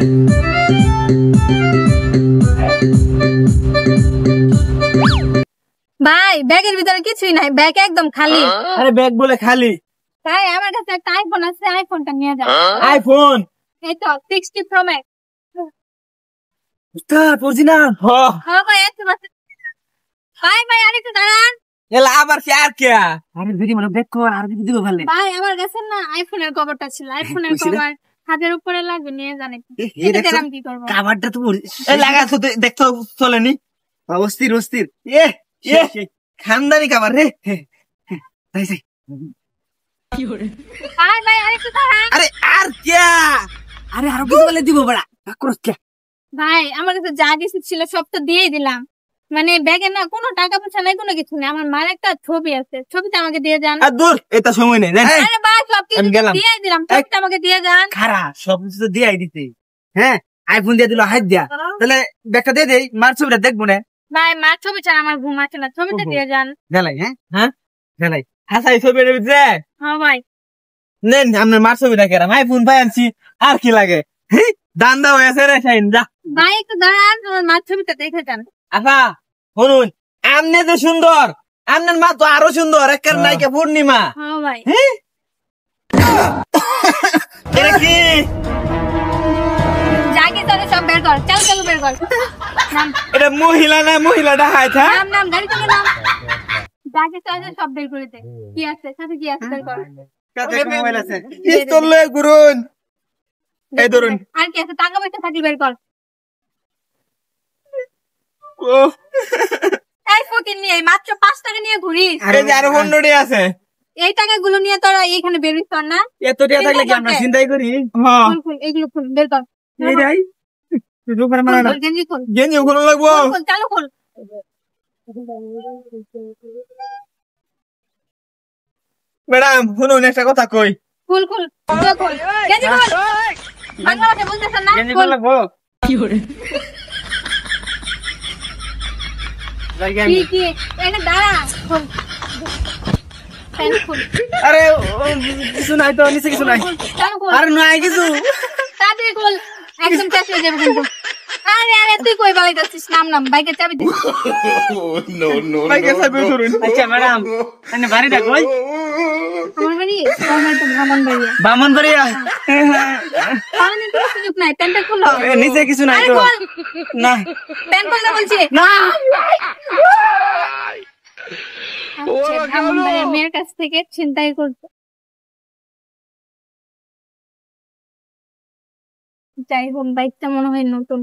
ভাই ব্যাগের ভিতরে কিছুই নাই, ব্যাগ একদম খালি। আরে ব্যাগ বলে খালি? তাই আমার কাছে একটা আইফোন আছে, আইফোনটা নিয়ে যাও। আইফোন? এই তো 60 প্রো ম্যাক্স। উস্তাদ অরিজিনাল? হ্যাঁ ভাই এত বাস। ভাই ভাই আরেকটু দাঁড়ান। এলা আবার কি আর কি? আরে ভিডিও মানে ব্যাক কর আর কিছু দিব ভালো। ভাই আমার কাছে না আইফোনের কভারটা ছিল, আইফোনের কভার হাতের উপরে লাগবে, নিয়ে যান একটু। এটা আমি কি করব? কভারটা তো এ লাগা তো দেখতো চলেনি। অস্থির অস্থির। এ খানদানি কভার রে। তাই তাই। কি হরে? ভাই ভাই আরেকটু দাঁড়ান। আরে আর কি? আরে আর কিছু বলে দিব বড়া। করছ কি? ভাই আমার কাছে যা কিছু ছিল সব তো দিয়েই দিলাম। মানে ব্যাগে না কোনো টাকা পয়সা নাই, কোনো কিছু নেই। আমার মার একটা ছবি আছে, ছবিটা আমাকে দিয়ে যান। আর দূর, এটা সময় নেই। আরে ভাই সব কিছু দিয়ে দিলাম, ছবিটা আমাকে দিয়ে যান। খারা সব কিছু তো দিয়েই দিতে। হ্যাঁ আইফোন দিয়ে দিল হাত দিয়া, তাহলে ব্যাগটা দিয়ে দেই, মার ছবিটা দেখবো না। ভাই মার ছবি ছাড়া আমার ঘুম আসে না, ছবিটা দিয়ে যান। গেলাই হ্যাঁ গেলাই হাসাই ছবি দিতে। হ্যাঁ ভাই নেন আপনার মার ছবিটা কেরাম, আইফোন পাই আনছি আর কি লাগে। দান্দা হয়েছে রে শাইন যা। ভাই একটু দাঁড়ান, তোমার মার ছবিটা দেখে যান। আফা শুনুন, আমনে তো সুন্দর, আপনার মা তো আরো সুন্দর, একের নায়িকা পূর্ণিমা। হ্যাঁ ভাই এটা কি? জাগে চলে সব বের কর, চল চল বের কর। নাম এটা মহিলা না মহিলাটা হাইতা? নাম নাম গাড়ি থেকে নাম। জাগে চলে সব বের করে দে। কি আছে সাথে, কি আছে বের কর। কাছে মোবাইল আছে, পিস্তল লয়ে ঘুরুন। এই ধরুন। আর কি আছে, টাকা পয়সা থাকলে বের কর। ও এই ফকির নিয়ে মাত্র 5 টাকা নিয়ে ঘুরিস। আরে যে আরো 100 আছে। এই টাকাগুলো নিয়ে তোরা এখানে বেরিস কর না। এত টাকা থাকলে কি আমরা চিন্তাই করি? হ্যাঁ এইগুলো খুল, বের কর। এই যাই রূপের মানা না, গেঞ্জি খুল, গেঞ্জি ওখানে লাগবো। খুল চালু খুল। ম্যাডাম শুনুন একটা কথা কই। খুল খুল খুল, গেঞ্জি খুল। বাংলা ভাষা বলতেছেন না? গেঞ্জি খুল লাগবো। কি করে? কি কি এটা দাঁড়া, খুল প্যান্ট খুল। আরে কিছু নাই তো, নিচে কিছু নাই। চালু খুল। আরে নাই কিছু। তাড়াতাড়ি খুল, একদম শেষ হয়ে যাবে কিন্তু। আরে আরে তুই কই বাড়ি যাচ্ছিস? নাম নাম, বাইকের চাবি দে। বাইকের চাবি ধরুন। আচ্ছা ম্যাডাম আপনি বাড়িটা কই? আমার বাড়ি আমার তো ব্রাহ্মণবাড়িয়া। ব্রাহ্মণবাড়িয়া? পানি তো সুযোগ নাই, প্যান্টটা খুলো। নিচে কিছু নাই তো? না প্যান্ট খুলতে বলছি না। আচ্ছা, ব্রাহ্মণবাড়িয়ার মেয়ের কাছ থেকে ছিনতাই করতে। যাই হোক বাইকটা মনে হয় নতুন।